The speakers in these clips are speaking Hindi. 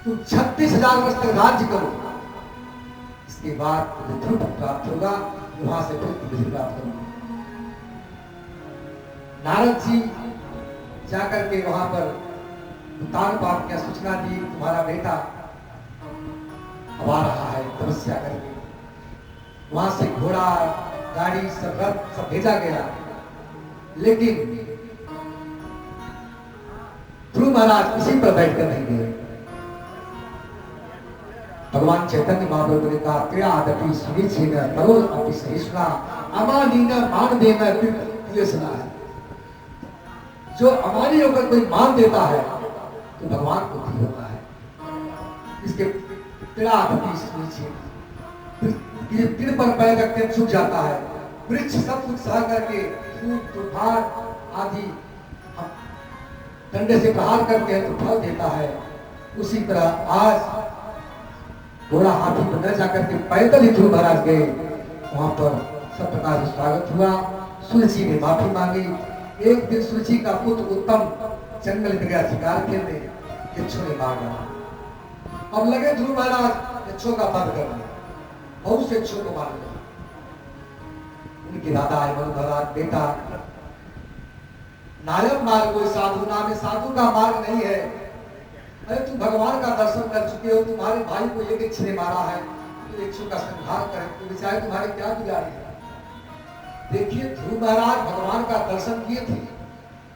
तुम 36,000 वर्ष तक राज्य करो, इसके बाद तुम्हें ध्रुव प्राप्त होगा, वहां से फिर तुम्हें प्राप्त होगा। नारद जी जाकर के वहां पर उत्तान पाप की सूचना दी, तुम्हारा बेटा अब आ रहा है तपस्या करके। वहां से घोड़ा गाड़ी सब रथ सब भेजा गया, लेकिन ध्रुव महाराज किसी पर बैठकर नहीं गए। भगवान चैतन्य महाप्रभु ने कहा क्रियादपि सुनिच्छेन तरोल अपि सहिष्णुना अमानीन मान देना कृष्णा है। जो अमानी होकर कोई मान देता है तो भगवान को भी होता है। इसके क्रियादपि सुनिच्छेन, तीर पर पैर रखते छूट जाता है। वृक्ष सब कुछ सह करके धूप तूफान आदि डंडे से प्रहार करते हैं तो फल देता है। उसी तरह आज घोड़ा हाथी पर न जाकर के पैदल ही ध्रुव महाराज गए, वहां पर सब प्रकार से स्वागत हुआ। सुरजी ने माफी मांगी। एक दिन सुरजी का पुत्र उत्तम जंगल में गया शिकार खेलने, यक्षों ने मार डाला। अब लगे ध्रुव महाराज यक्षों का वध करने, बहुत से यक्षों को मार दिया। उनके दादा मनु महाराज बेटा नायब मार्ग कोई साधु नाम है, साधु का मार्ग नहीं है। अरे तुम भगवान का दर्शन कर चुके हो, तुम्हारे भाई को एक यक्ष ने मारा है, तो यक्षों का संहार करें तो बेचारे तुम्हारे क्या गुजारे है। देखिए ध्रुव महाराज भगवान का दर्शन किए थे,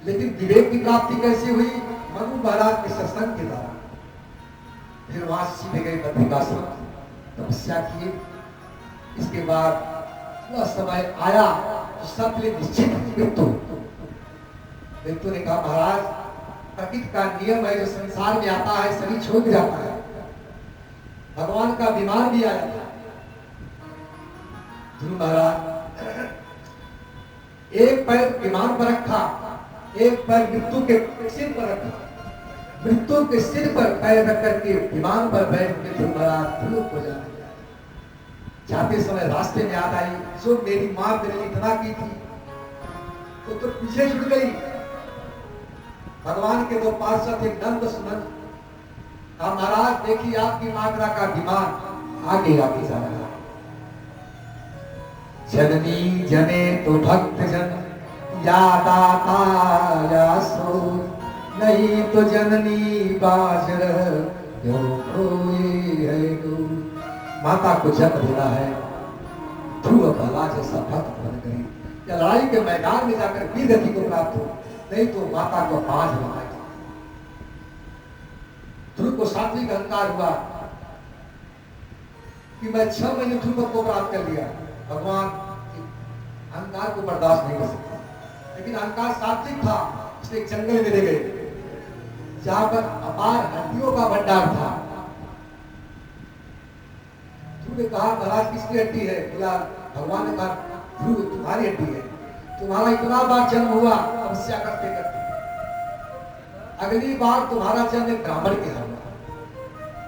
लेकिन विवेक की प्राप्ति कैसे हुई? मनु महाराज के सत्संग के द्वारा। फिर वहां सीधे गए बद्रिकाश्रम, तपस्या किए। इसके बाद वह समय आया तो सब निश्चित मृत्यु। मृत्यु ने कहा महाराज प्रकृति का नियम है, जो संसार में आता है शरीर छोड़ जाता है। भगवान का विमान भी आया था। ध्रुव महाराज एक पैर विमान पर रखा, एक पैर मृत्यु के सिर पर रखा। मृत्यु के सिर पर पैर रख करके विमान पर बैठ के ध्रुव महाराज ध्रुव को जाते समय रास्ते में याद आई, जो मेरी मां मेरे लिए इतना की थी वो तो पीछे छूट गई। भगवान के दो पार्षद थे नंद सुनंद, कहा महाराज देखिए आपकी मात्रा का विमान आगे आगे जा रहा है। जननी जने तो भक्त जन या दाता या सो, नहीं तो जननी बाजर यो कोई है गो। माता को जन्म देना है, ध्रुव भला जैसा भक्त बन गई या लड़ाई के मैदान में जाकर वीर गति को प्राप्त हो, नहीं तो माता को बाज बनाए। ध्रुव को सात्विक अहंकार हुआ कि मैं 6 महीने ध्रुव को प्राप्त कर लिया। भगवान अहंकार को बर्दाश्त नहीं कर सकता, लेकिन अहंकार सात्विक था, इसलिए जंगल में ले गए जहां पर अपार हड्डियों का भंडार था। ध्रुव ने कहा महाराज किसकी हड्डी है? बोला भगवान ने कहा ध्रुव तुम्हारी हड्डी है, तुम्हारा इतना बार जन्म हुआ तपस्या करते करते, अगली बार तुम्हारा जन्म एक ब्राह्मण के यहाँ हुआ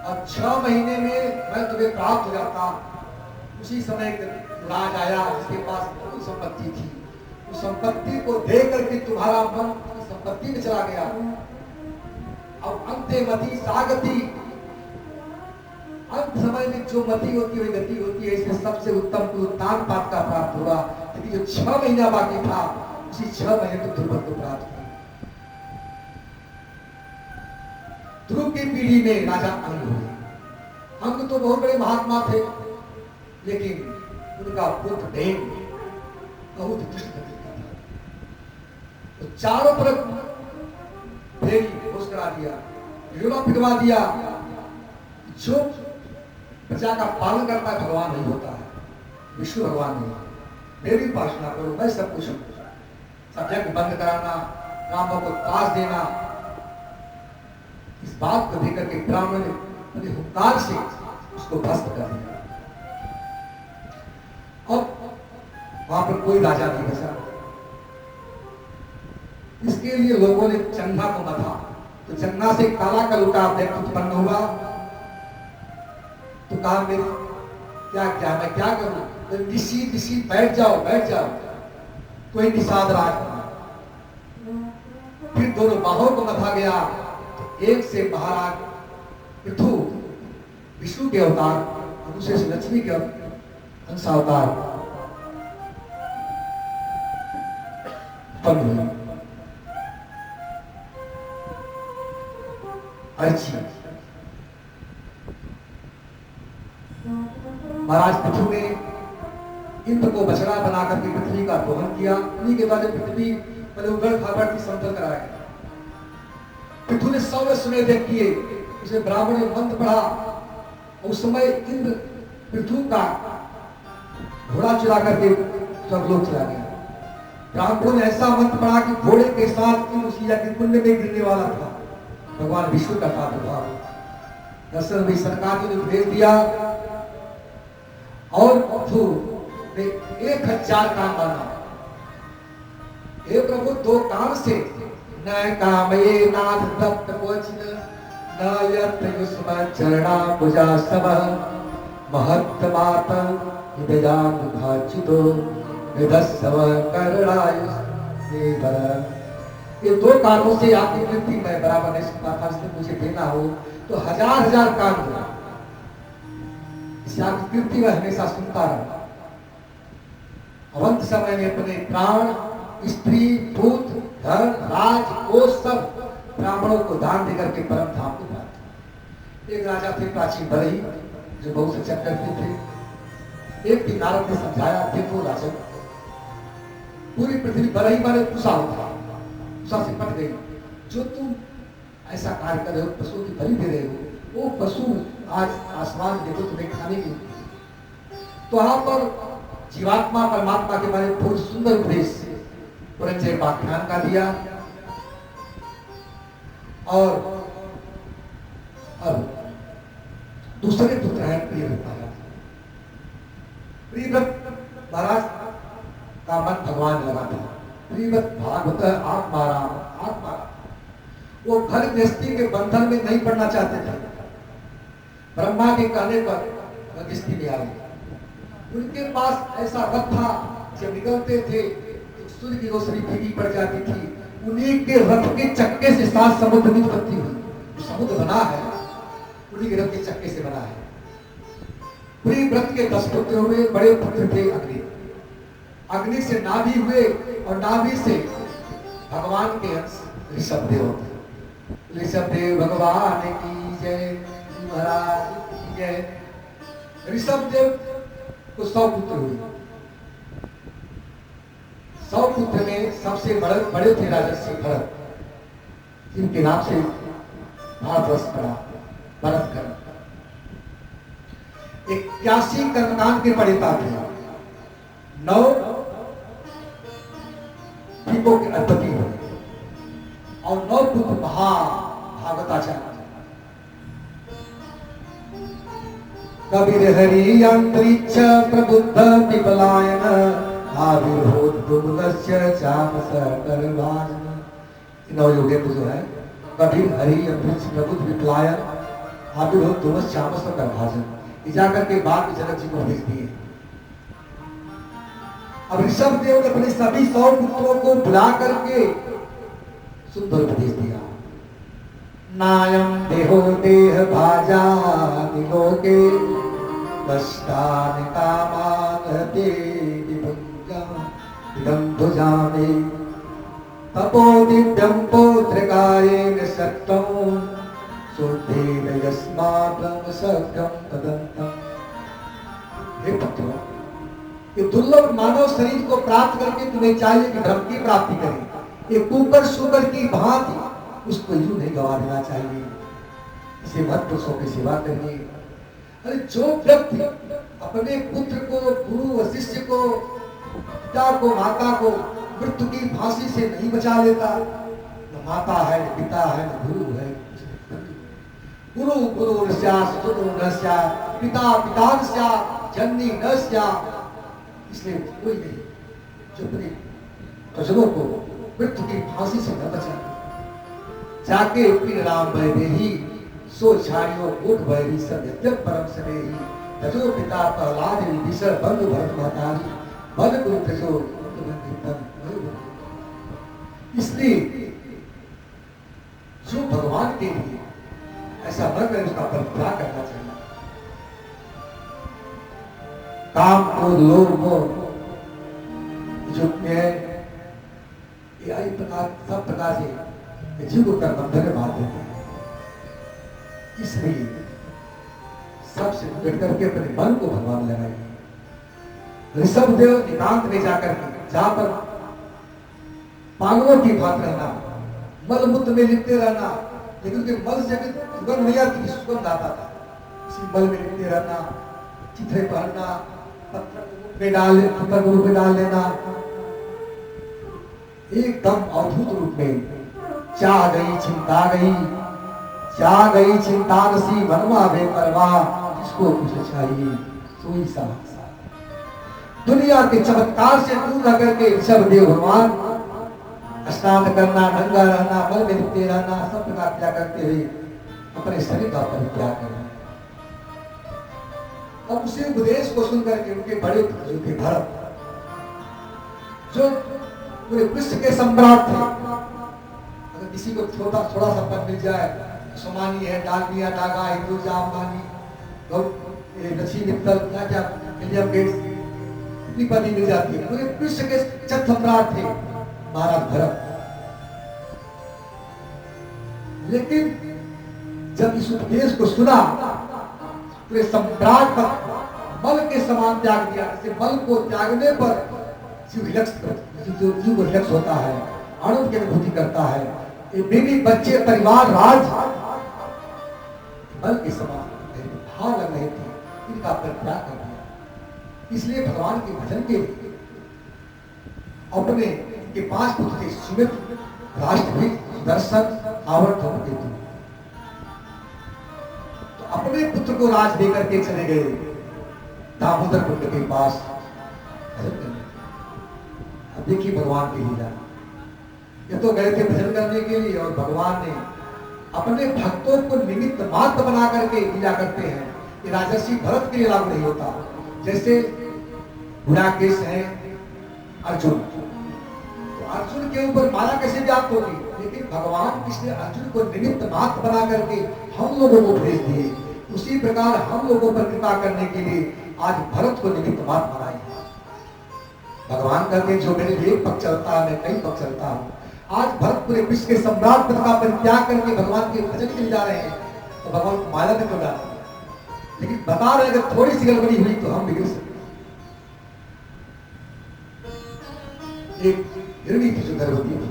और 6 महीने में मैं तुम्हें प्राप्त हो जाता। उसी समय राज आया जिसके पास बहुत संपत्ति थी, उस संपत्ति को देख करके तुम्हारा मन संपत्ति में चला गया। अब अंत्यमति सागति, अंत समय में जो मति होती है गति होती है, इसमें सबसे उत्तम को उत्तान पाप का प्राप्त हुआ। लेकिन जो 6 महीना बाकी था उसी 6 महीने तो ध्रुव को प्राप्त हुआ। ध्रुव की पीढ़ी में राजा अंग हुए। अंग तो बहुत बड़े महात्मा थे, लेकिन उनका पुत्र देव बहुत दुष्ट गति का था। तो चारों तरफ फेरी घोष करा दिया, युवा पिटवा दिया। जो प्रजा का पालन करता है भगवान नहीं होता है, विष्णु भगवान नहीं। मेरी उपासना करो, मैं सब कुछ सब यज्ञ बंद कराना, ब्राह्मणों को ताज देना, इस बात को देकर के ब्राह्मण ने हुंकार से उसको भस्म कर दिया। और वहां पर कोई राजा नहीं बचा। इसके लिए लोगों ने चंदा को मथा, तो चंदा से काला का लुटा उत्पन्न हुआ। तो कहा मेरी क्या मैं क्या करूं? तो ऋषि बैठ जाओ बैठ जाओ। कोई निषाद राज फिर दोनों बाहों को मथा गया, तो एक से महाराज पृथु विष्णु के अवतार और दूसरे से लक्ष्मी के अंशावतार उत्पन्न हुई। अर्ची महाराज पृथ्वी ने इंद्र को बछड़ा बनाकर के पृथ्वी का दोहन किया। उन्हीं के द्वारा पृथ्वी उगड़ खाबड़ की समतल कराया गया। पृथ्वी ने 100 सुने किए, उसे ब्राह्मण ने मंत्र पढ़ा। उस समय इंद्र पृथ्वी का घोड़ा चुरा करके स्वर्गलोक चला गया। ब्राह्मणों ने ऐसा मंत्र पढ़ा कि घोड़े के साथ इंद्र उसी यज्ञ कुंड में गिरने वाला था। भगवान विष्णु का प्रादुर्भाव दर्शन में सरकार ने भेज दिया और पृथ्वी ने 1000 काम माना। हे प्रभु, 2 काम से न कामये नाथ दत्त कोचिन न यत्र युष्म चरणा पूजा सब महत्तमात विदयान भाचितो विदस्सव करणायुष देवर। ये 2 कामों से आपकी वृत्ति में बराबर नहीं सुनता था। इसलिए मुझे देना हो तो 1000 काम हुआ। इससे आपकी कीर्ति में हमेशा सुनता रहा। अवंत समय में अपने प्राण, स्त्री, पुत्र, धन, राज, कोष सब ब्राह्मणों को दान देकर के परम धाम को प्राप्त। एक राजा थे प्राचीन बरही, जो बहुत अच्छा करते थे। एक दिन नारद ने समझाया, देखो राजन, पूरी पृथ्वी बरही वाले पुषा होता, पुषा से पट गई। जो तुम ऐसा कार्य कर रहे हो, पशुओं की बलि दे रहे हो, वो पशु आज आसमान देखो तुम्हें खाने की। तो यहाँ पर जीवात्मा परमात्मा के बारे में बहुत सुंदर उपदेश पुरंजय पाख्यान का दिया। और अब दूसरे पुत्र है प्रियव्रत महाराज। प्रियव्रत महाराज का मन भगवान लगा था। प्रियव्रत भागवत आत्मा वो घर गृहस्थी के बंधन में नहीं पड़ना चाहते थे। ब्रह्मा के कहने पर गृहस्थी में आ गए। उनके पास ऐसा रथ था, जब निकलते थे तो सूर्य की रोशनी फीकी पड़ जाती थी। उन्हीं के रथ के चक्के से 7 समुद्र की उत्पत्ति हुई। जो समुद्र बना है उन्हीं के रथ के चक्के से बना है। प्रियव्रत के 10 पुत्र हुए। बड़े पुत्र थे अग्नि। अग्नि से नाभि हुए और नाभि से भगवान के अंश ऋषभदेव। ऋषभदेव भगवान की जय, महाराज की जय। ऋषभदेव को 100 पुत्र हुए। 100 पुत्र में सबसे बड़े थे राजर्षि भरत, जिनके नाम से भारतवर्ष पड़ा भरतखंड। 81 कर्मकांड के पढ़िता थे। 9 द्वीपों के अधिपति हुए और 9 पुत्र भागवताचार्य। कबीर हरि अंतरिक्ष प्रबुद्ध विपलायन आविर्भूतस्य चामस करवाजन। 9 योगेंद्र जो है, कबीर हरि अंतरिक्ष प्रबुद्ध विपलायन आविर्भूतस्य चामस करवाजन, जाकर के बाद में जनक जी को भेज दिए। अब ऋषभदेव ने अपने सभी 100 पुत्रों को बुला करके सुंदर उपदेश दिया। नायम देहो देह भाजा लोके कष्टान कामान ते विभुजम भुजामे तपो दिव्यम पौत्रकायेन सत्तम शुद्धेन यस्मात् सत्यम तदन्तम। हे पुत्रों, ये दुर्लभ मानव शरीर को प्राप्त करके तुम्हें चाहिए कि धर्म की प्राप्ति करें। ये कुकर शुकर की भांति उसको यूं नहीं गवा देना चाहिए। इसे मत पुरुषों की सेवा करिए। अरे जो व्यक्ति अपने पुत्र को, गुरु व शिष्य को, पिता को, माता को मृत्यु की फांसी से नहीं बचा लेता, न माता है, न पिता है, न गुरु है। गुरु गुरु न स्यात्, गुरु न स्यात्, पिता पिता न स्यात्, जननी न स्यात्। इसलिए कोई नहीं जो अपने प्रजनों को मृत्यु की फांसी से न बचा। जाके पिन राम वैदेही सो छाड़ियो कोट वैरी सत्य परम सनेही तजो पिता प्रहलाद विभीषण बंधु भरत महतारी बल गुरु तजो। इसलिए जो भगवान के लिए ऐसा न करे उसका परित्याग करना चाहिए। काम क्रोध लोभ मोह जो है ये आई प्रकार सब प्रकार से जीव को कर्मबंधन में बांध देते हैं। इसलिए सबसे बढ़ करके अपने मन को भगवान लगाइए। ऋषभ देव एकांत में जाकर के जहां पर पागलों की बात रहना, मल मूत्र में लिपटे रहना, लेकिन उनके मल से सुगंध नहीं आती, सुगंध आता था। इसी मल में लिपटे रहना, चित्रे पहनना, पत्थर में डाल लेना, एकदम अद्भुत रूप में चाह गई चिंता गई, चाह गई चिंता नसी बनवा बेपरवाह, जिसको कुछ चाहिए सोई सा दुनिया के चमत्कार से दूर रह करके ऋषभ देव भगवान स्नान करना, नंगा रहना, मल में लिपटे रहना, सब प्रकार त्याग करते हुए अपने शरीर का परित्याग करना। अब उसी उपदेश को सुनकर के उनके बड़े पुत्र थे भरत, जो पूरे विश्व के सम्राट थे। अगर किसी को थोड़ा सा पद मिल जाए, सोमानी है, डालमिया, नागा, हिंदुजा, अंबानी, लक्ष्मी मित्तल, क्या क्या विलियम गेट्स, इतनी पदी मिल जाती है। पूरे विश्व के चत सम्राट थे महाराज भरत। लेकिन जब इस उपदेश को सुना, पूरे सम्राट पर बल के समान त्याग दिया। इसे बल को त्यागने पर जीव रिलैक्स होता है, आनंद की अनुभूति करता है। ये बीवी बच्चे परिवार राज बल के समान भाव लग रहे थे, इनका परित्याग कर दिया। इसलिए भगवान के भजन के अपने के 5 पुत्र थे, सुमित, राष्ट्रवीर, सुदर्शन, आवड़, धूमकेतु। तो अपने पुत्र को राज देकर के चले गए दामोदर कुंड के पास भजन करने। अब देखिए भगवान की लीला, ये तो गए थे भजन करने के लिए, और भगवान ने अपने भक्तों को निमित्त मात्र बना करके लीला करते हैं। ये राजर्षि भरत के लिए लागू नहीं होता। जैसे गुणाकेश है अर्जुन, तो अर्जुन के ऊपर माला कैसे व्याप्त होगी, लेकिन भगवान कृष्ण अर्जुन को निमित्त मात्र बना करके हम लोगों को भेज दिए। उसी प्रकार हम लोगों पर कृपा करने के लिए आज भरत को निमित्त मात्र बनाए। भगवान कहते हैं जो मेरे लिए एक पक्ष चलता है, मैं कई पक्ष चलता हूँ। आज भरत पूरे विश्व के सम्राट पद का परित्याग करके भगवान के भजन के लिए जा रहे हैं, तो भगवान को माला में क्यों डाला? लेकिन बता रहे अगर थोड़ी सी गड़बड़ी हुई तो हम बिगड़ सकते। एक हिरणी थी जो गर्भवती थी,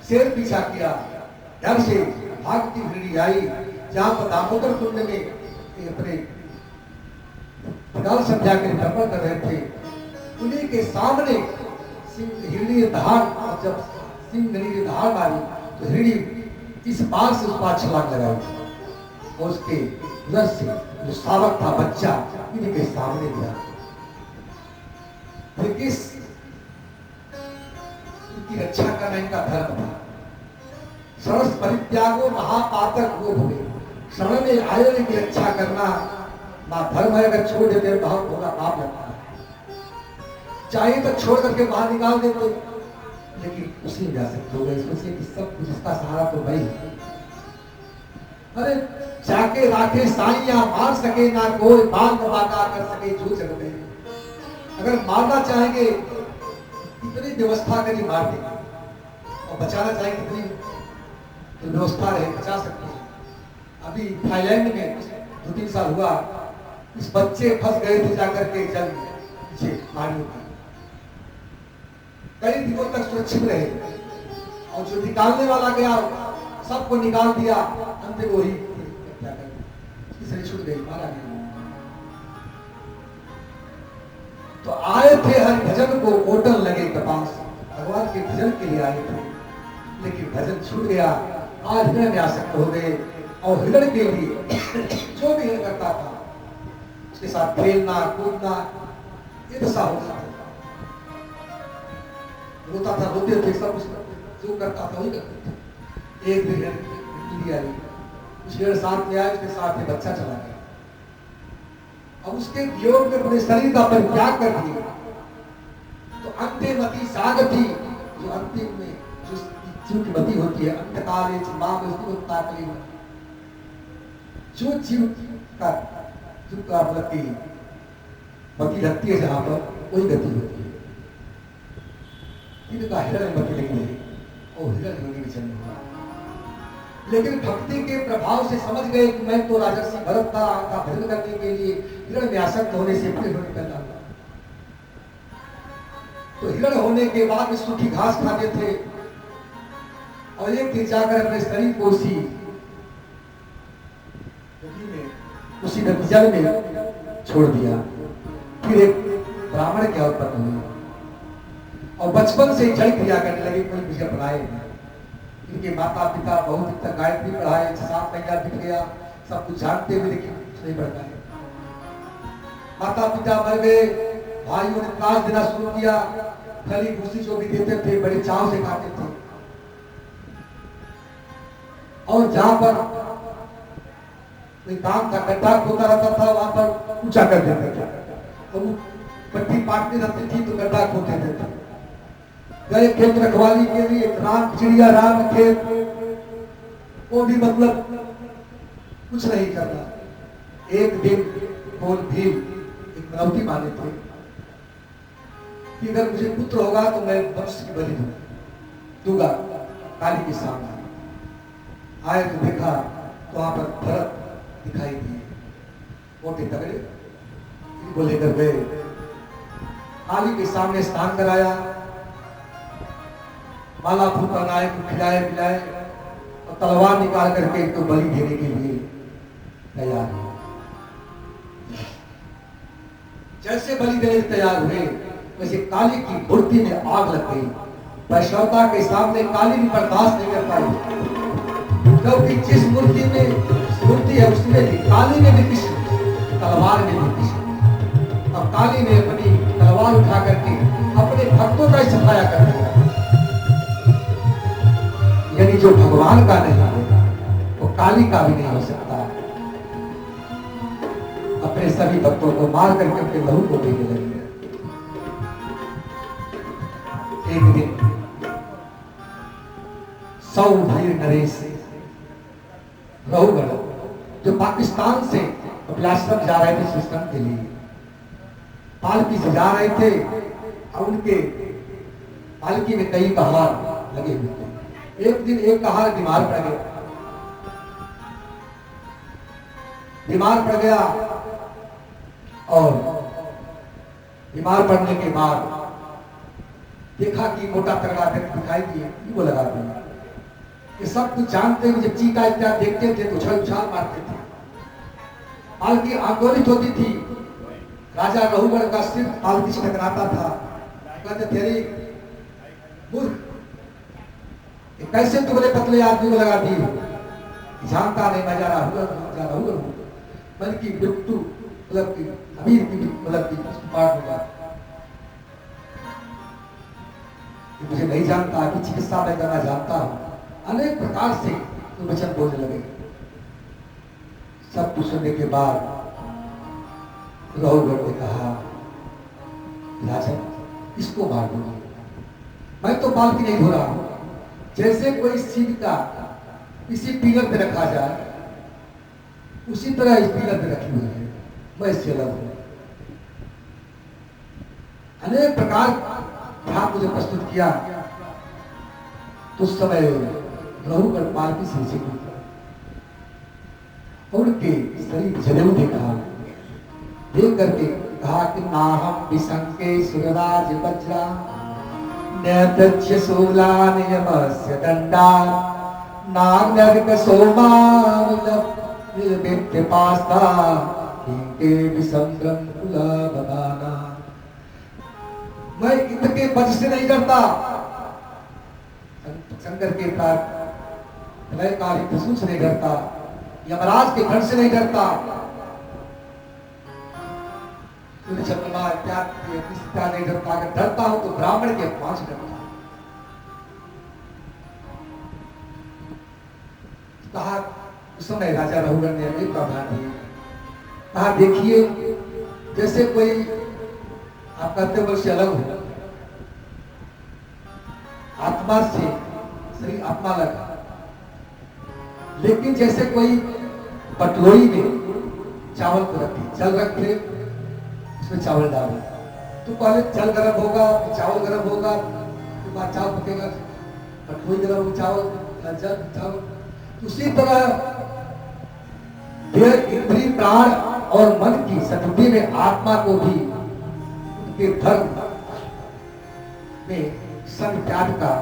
शेर पीछा किया, घर से भागती हिरणी आई जहां पर दामोदर कुंड में अपने काल संध्या के तर्पण कर रहे थे। उन्हीं के सामने हिरणी दहाड़, जब सिंहनी ने दहाड़ मारी तो हिरणी इस पार से उस पार छलांग लगाई और उसके उधर से जो शावक था बच्चा इन्हीं के सामने गिरा। फिर किस की रक्षा करना इनका धर्म था। सरस परित्यागो महापातक वो हुए, शरण में आए की रक्षा करना ना धर्म है। अगर छोड़ देते बहुत होगा पाप लगता है। चाहे तो छोड़ करके बाहर निकाल देते, लेकिन उसी में जा सकते हो गए सोचे कि सब कुछ इसका सहारा तो भाई। अरे जाके राखे साइया मार सके ना कोई, बाल दबाका कर सके जो जग में। अगर मारना चाहेंगे इतनी व्यवस्था करी मार देंगे, और बचाना चाहेंगे इतनी तो व्यवस्था रहे बचा सकते हैं। अभी थाईलैंड में 2-3 साल हुआ, इस बच्चे फंस गए थे जाकर के जल पीछे पानी में, कई दिनों तक सुरक्षित रहे, और जो निकालने वाला गया सबको निकाल दिया, अंत में वही शरीर छूट गई, मारा गया। तो आए थे हर भजन को ओटन लगे कपास, भगवान के भजन के लिए आए थे, लेकिन भजन छूट गया। आज हृदय में आसक्त हो गए, और हृदय के लिए जो भी करता था उसके साथ खेलना कूदना ये दशा होता था। रोता था, रोते थे, सब कुछ जो करता था वही करते थे। एक दिन आई, शेर साथ में आया, उसके साथ में बच्चा चला गया। अब उसके वियोग में अपने शरीर का परित्याग कर दिया, तो अंत्यमति सागति, जो अंतिम में जो की मति होती है, अंतकाले जो जीव का मतलब मति लगती है जहां पर वही गति होती है। इनका हिरण मति लगी नहीं और हिरण योनि में जन्म हुआ। लेकिन भक्ति के प्रभाव से समझ गए कि मैं तो राजर्षि भरत था, का भजन करने के लिए हिरण में आसक्त होने से अपने होने पैदा हुआ। तो हिरण होने के बाद सूखी घास खाते थे और एक दिन जाकर अपने शरीर को उसी जल में छोड़ दिया। फिर एक ब्राह्मण क्या उत्पन्न हुए और बचपन से जल क्रिया करने लगे, कोई मुझे अपनाए। इनके माता पिता बहुत तक गायत्री पढ़ाए, 6-7 महीना बीत गया, सब कुछ जानते हुए लेकिन कुछ नहीं पढ़ पाए। माता पिता मर गए, भाइयों ने त्रास देना शुरू किया, खली भूसी जो भी देते थे बड़े चाव से खाते थे। और जहां पर कोई काम था, गड्ढा खोदा रहता था, वहां पर ऊंचा कर देते थे। तो पट्टी पाटनी रहती थी तो गड्ढा खोद देते थे। गए खेत रखवाली के लिए, राम चिड़िया राम खेत, वो भी मतलब कुछ नहीं करना। एक दिन बोल भील एक मनौती माने थे कि अगर मुझे पुत्र होगा तो मैं वंश की बलि दूंगा। काली के सामने आए तो देखा तो वहां पर भरत दिखाई दिए, मोटे तगड़े, इनको लेकर गए, काली के सामने स्नान कराया, माला फूल पहनाए, खिलाए पिलाए और तलवार निकाल करके इनको बलि देने के लिए तैयार हुए। जैसे बलि देने तैयार हुए वैसे काली की मूर्ति में आग लग गई। वैष्णवता के सामने काली भी बर्दाश्त नहीं कर पाई, क्योंकि जिस मूर्ति है उसमें भी, काली में भी कृष्ण, तलवार में भी कृष्ण। अब काली ने अपनी तलवार उठा करके अपने भक्तों का सफाया कर दिया। यानी जो भगवान का नहीं है वो काली का भी नहीं हो सकता। अपने सभी भक्तों को मार करके अपने लहू को पीने लगी। एक दिन 100 वीर नरेश रहुगढ़ जो पाकिस्तान से अभिलाषण जा रहे थे सिस्टम के लिए, पालकी से जा रहे थे और उनके पालकी में कई कहार लगे हुए थे। एक दिन एक कहार बीमार पड़ गया और बीमार पड़ने के बाद देखा कि मोटा तगड़ा व्यक्ति दिखाई दिए, वो लगा दिया। ये सब कुछ जानते हुए जब चीता इत्यादि देखते थे तो उछल उछाल मारते थे। पालकी आंदोलित होती थी, राजा रहुगढ़ का सिर पालकी से टकराता था। कहते तेरी मूर्ख, कैसे तुमने पतले आदमी को लगा दी? जानता नहीं मैं जा रहा हूँ बल्कि मृत्यु मतलब की अमीर की मतलब की पार होगा। मुझे नहीं जानता कि चिकित्सा मैं करना जानता हूँ। अनेक प्रकार से वचन बोलने लगे। सब कुछ सुनने के बाद रहुगढ़ ने कहा राजन इसको मार दूंगा, मैं तो पालकी नहीं धो रहा हूं। जैसे कोई सीध का इसी पीलर पे रखा जाए उसी तरह इस पीलर पे रखी हुई है, मैं इससे अलग हूं। अनेक प्रकार ध्यान मुझे प्रस्तुत किया तो उस समय रहुगढ़ पालकी से नीचे उनके शरीर जनेऊ देखा, देख करके कहा कि नाहम विशंके सुरराज वज्रा नैतज्य शूला नियमस्य दंडा नागनर्क सोमाविलप्य पास्ता इनके विसंगम कुला बताना। मैं इनके वज से नहीं डरता, शंकर के प्रलयकारी त्रिशूल से नहीं डरता, यमराज के खंड से नहीं डरता, चंद्रमा इत्यादि नहीं डरता। अगर डरता हूं तो ब्राह्मण के अपमान से डरता। कहा उस समय राजा रहुगढ़ ने अनेक प्रावधान दिए। कहा देखिए जैसे कोई आप कहते वर्ष से अलग हो, आत्मा से शरीर आत्मा लगा, लेकिन जैसे कोई पटलोई में चावल को रखे, जल रखे उसमें चावल डालो। तो पहले जल गर्म होगा, फिर चावल गर्म होगा, फिर बाद चावल पकेगा, कटोरी गर्म हो, चावल जल चावल। उसी तरह इंद्रिय प्राण और मन की सतुति में आत्मा को भी उनके धर्म में संग त्याग का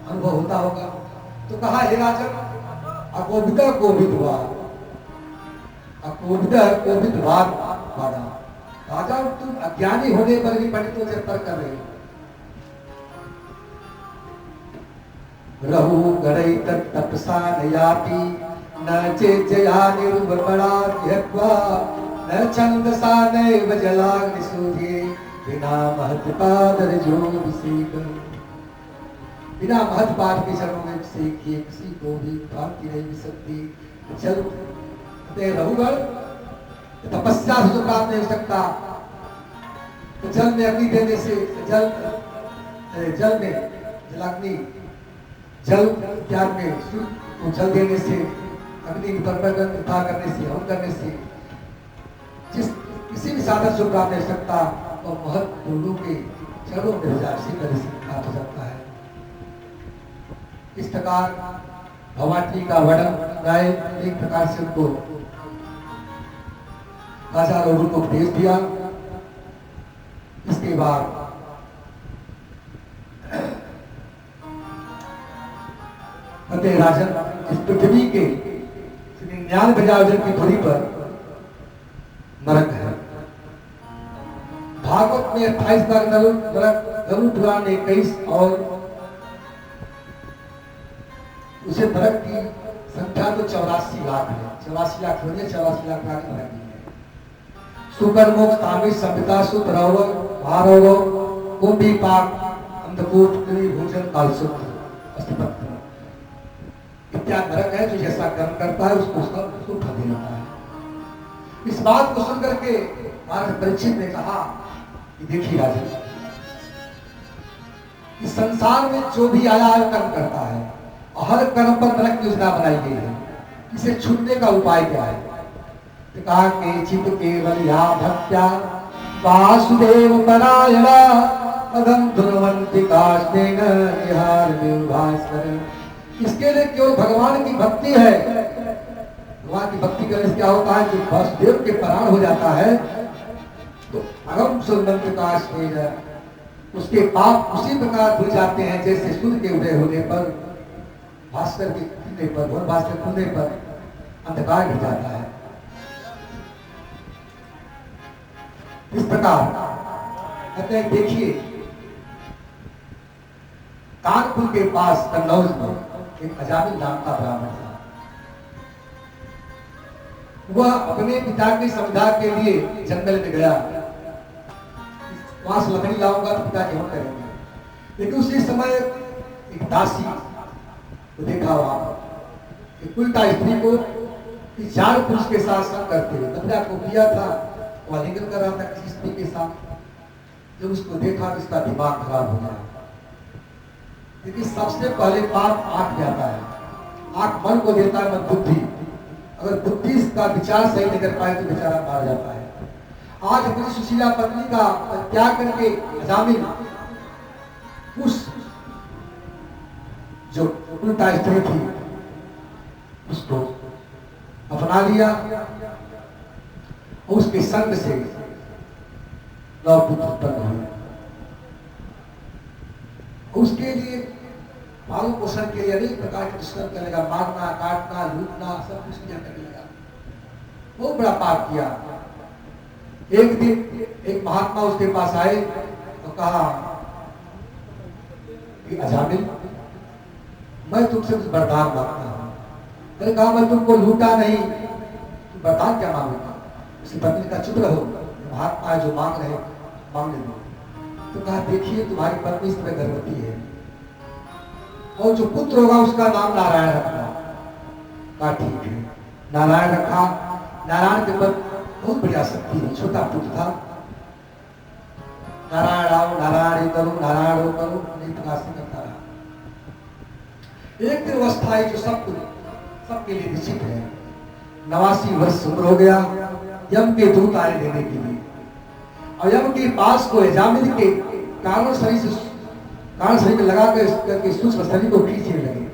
अनुभव होता होगा। तो कहा, हे राजन, अकोविदा कोविदवाद, अकोविदा कोविदवाद वादा। राजा, तुम अज्ञानी होने पर भी पंडितों से तर्क कर रहे हो। रहु गणै तपसा नयाति न चेजया निर्वपणा यत्वा न छंदसा नैव जलाग्नि सूर्ये बिना महत्पाद रजोभिषेक। बिना महत्पाद के चरणों में अभिषेक किए किसी को भी प्राप्ति नहीं मिल सकती। जल रहुगण तपस्या से जो प्राप्त नहीं हो सकता, तो जल में अग्नि देने से, जल में जलाग्नि, जल त्याग में तो जल देने से, अग्नि पर करने से, हवन करने से जिस किसी भी साधन से प्राप्त नहीं हो सकता, और महत गुरु के चरणों में इसी तरह से प्राप्त हो सकता है। इस प्रकार भवानी का वर्णन राय एक प्रकार से उनको राजा रघु को उपदेश दिया। इसके बाद फतेह राजन इस पृथ्वी के 99,000 की धुरी पर नरक है। भागवत में 28 बार गरुड़ पुराण में 21 और उसे नरक की संख्या तो 84 लाख है। 84 लाख हो गए, 84 लाख नरक है। सुकर्मोक तामिल संहिता सुत रवल भारव कुंभी पाक अंधकूट भोजन कालसुत्र अस्तपत्र इत्यादि नरक है। जो जैसा कर्म करता है उसको उसका सुख दे देता है। इस बात को सुनकर के महाराज परीक्षित ने कहा कि देखिए राजन, इस संसार में जो भी आया है कर्म करता है, हर कर्म पर नरक की योजना बनाई गई है। इसे छूटने का उपाय क्या है? कहा के चित केवल या भक्त्या वासुदेव परायणा अगम धुनवंति काष्टेन निहार भास्कर। इसके लिए केवल भगवान की भक्ति है। भगवान की भक्ति करने से क्या होता है कि वासुदेव के परायण हो जाता है, तो अगम सुनवंति काष्टेन उसके पाप उसी प्रकार भूल जाते हैं जैसे सूर्य के उदय होने पर, भास्कर के खुलने पर, भोर भास्कर खुलने पर अंधकार गिर जाता है। इस प्रकार कहते हैं, देखिए कानपुर के पास कन्नौज में एक अजामिल नाम का ब्राह्मण था। वह अपने पिता की संविदा के लिए जंगल में गया। वहां से लकड़ी लाऊंगा तो पिता हवन करेंगे। लेकिन उसी समय एक दासी को देखा वहां एक उल्टा स्त्री को 4 पुरुष के साथ संग करते हुए कपड़ा को किया था, वह लिंगन कर रहा था किसी स्त्री के साथ। जब उसको देखा तो उसका दिमाग खराब हो गया। क्योंकि सबसे पहले पाप आंख जाता है। आंख मन को देता है, मन बुद्धि। अगर बुद्धि इसका विचार सही नहीं कर पाए तो बेचारा मार जाता है। आज अपनी सुशीला पत्नी का त्याग करके अजामिल उस जो उल्टा स्त्री थी उसको अपना लिया। उसके संग से 9 पुत्र उत्पन्न हुए। उसके लिए पालन पोषण के लिए अनेक प्रकार के दुष्कर्म करने लगा, मारना, काटना, लूटना, सब कुछ किया करने लगा। बहुत बड़ा पाप किया। एक दिन एक महात्मा उसके पास आए और कहा कि अजामिल, मैं तुमसे कुछ वरदान मांगता हूं। मैंने कहा, मैं तुमको लूटा नहीं, तुम वरदान क्या मांगेगा? उसकी पत्नी ने कहा, चुप रहो, महात्मा जो मांग रहे मांगने दो। तो कहा, देखिए तुम्हारी पत्नी इस समय गर्भवती है और जो पुत्र होगा उसका नाम नारायण रखना। कहा ठीक है, नारायण रखा। नारायण के पद बहुत बढ़िया शक्ति है। छोटा पुत्र था, नारायण आओ, नारायण करो, नारायण करो, अनेक प्रकार से करता रहा। एक दिन अवस्था है जो सबके लिए निश्चित है। 89 वर्ष उम्र हो गया। यम के दूत आए लेने के लिए। और यम के पास को जामिन के कारण शरीर में लगा करके सूक्ष्म शरीर को खींचने लगे।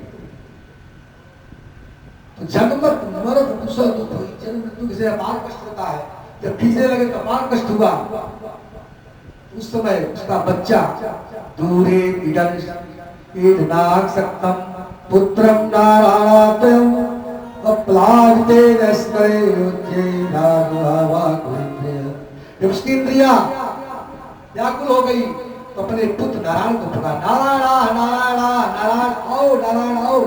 तो जन्म मरद दूसरा दुख हुई, जन्म मृत्यु किसे अपार कष्ट होता है, जब खींचने लगे तो अपार कष्ट हुआ। उस समय उसका बच्चा दूरे नाग सक्तम पुत्रम नारायणम अप्लावते नस्करे उच्चे नागवा गुरुते। जब उसकी इंद्रिया व्याकुल हो गई तो अपने पुत्र नारायण को पुकारा, नारायण नारायण नारायण आओ, नारायण आओ।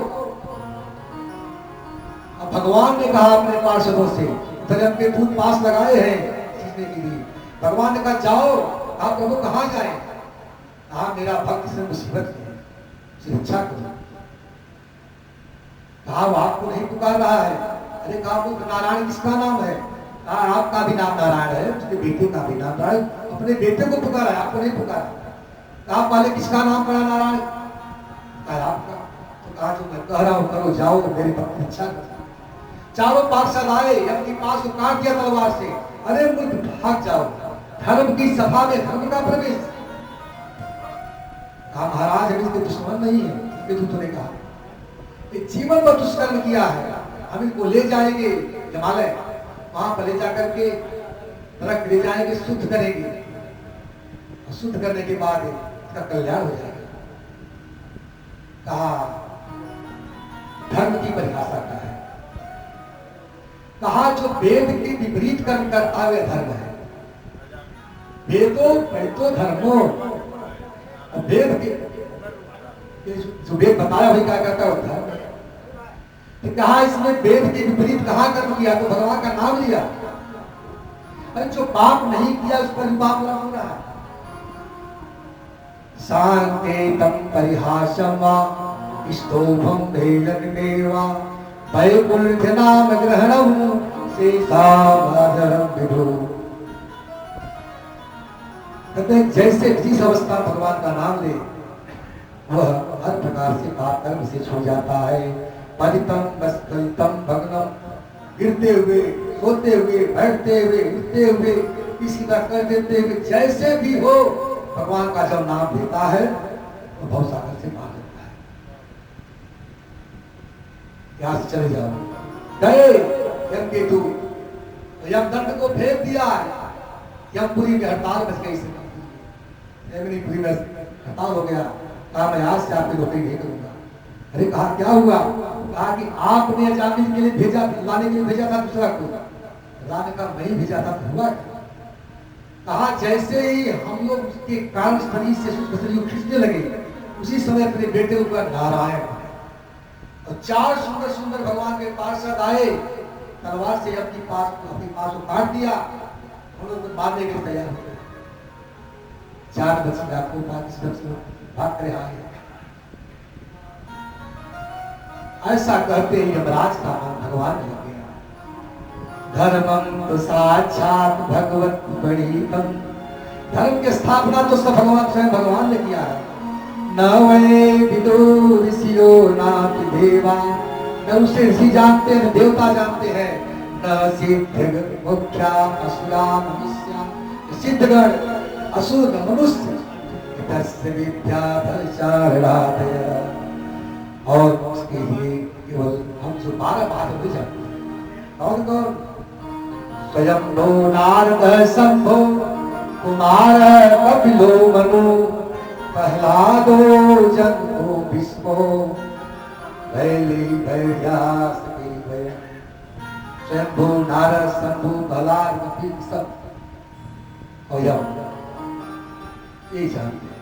अब भगवान ने कहा अपने पार्षदों से, जब के दूत पास लगाए हैं खींचने के लिए, भगवान ने कहा जाओ, आप प्रभु कहाँ जाए? कहा मेरा भक्त से मुसीबत है, उसे रक्षा करो। कहा वो आपको नहीं पुकार रहा है। अरे कहा पुत्र नारायण किसका नाम है? कहा आपका भी नाम नारायण है, उसके बेटे का भी नाम नारायण, अपने बेटे को पुकारा है, आपको नहीं पुकारा। कहा पहले किसका नाम पड़ा नारायण? कहा आपका। तो कहा जो मैं कह रहा हूं करो, जाओ तो मेरी भक्त रक्षा करो। चारों पार्षद आए, यम के पास को काट दिया तलवार से। अरे मूर्ख भाग जाओ, धर्म की सभा में धर्म का प्रवेश। कहा महाराज हम इसके दुश्मन नहीं है। दूतों ने कहा जीवन पर दुष्कर्म किया है, हम इनको ले जाएंगे हिमालय, वहां पर ले जाकर के नरक ले जाएंगे, शुद्ध करेंगे, और शुद्ध करने के बाद इसका कल्याण हो जाएगा। कहा धर्म की परिभाषा क्या है? कहा जो वेद के विपरीत कर्म करता है धर्म है। वेदो पैतो धर्मो, वेद के जो वेद बताया वही क्या करता होता है। तो कहा इसमें वेद के विपरीत कहा कर्म किया? तो भगवान का नाम लिया। अरे जो पाप नहीं किया उस पर पाप लगा हो रहा है। शांतेतम परिहासम वा स्तोभम भेजनमेवा वैकुंठ नाम ग्रहणम शेषावधरम विदु। कहते जैसे जिस अवस्था भगवान का नाम ले वह हर प्रकार से पाप कर्म से छूट जाता है। पतितम बस्फलितम भग्नम, गिरते हुए, सोते हुए, बैठते हुए, उठते हुए, किसी का कर देते हुए, जैसे भी हो भगवान का जब नाम लेता है तो भवसागर से पार लेता है। यहां से चले जाओ, गए यमकेतु, तो यमदंड को फेंक दिया। यमपुरी में हड़ताल बच गई, यमपुरी में हड़ताल हो गया। कहा मैं आज से आपकी रोटी नहीं करूंगा। अरे कहा क्या हुआ? कहा कि आपने जामिन के लिए भेजा, लाने के लिए भेजा था दूसरा को, लाने का मैं ही भेजा था, हुआ। कहा जैसे ही हम लोग उसके कान शरीर से शरीर खींचने लगे, उसी समय अपने बेटे ऊपर नारायण, और चार सुंदर सुंदर भगवान के पार्षद आए, तलवार से अपने पास को काट दिया। हम लोग मारने के लिए तैयार हो गए। 4 बज के आपको भाग रहे आए। ऐसा कहते ही यमराज का मन भगवान ने किया। धर्मम तो साक्षात भगवत प्रणीतम, धर्म की स्थापना तो सब भगवान स्वयं भगवान ने किया है। न वै विदुर ऋषियो नापि देवा, न उसे ऋषि जानते हैं न देवता जानते हैं। न सिद्ध मुख्या असुरा मनुष्या, सिद्धगण असुर मनुष्य विद्या और उसके लिए केवल हम जो 12 भाग जानते हैं। और कौन? स्वयं नो नारद शंभो कुमार कपिलो मनु प्रहलादो जन्मो भीष्मो वैली वैयास शंभु नारद शंभु प्रहलाद कपिल सब और यम ये जानते हैं।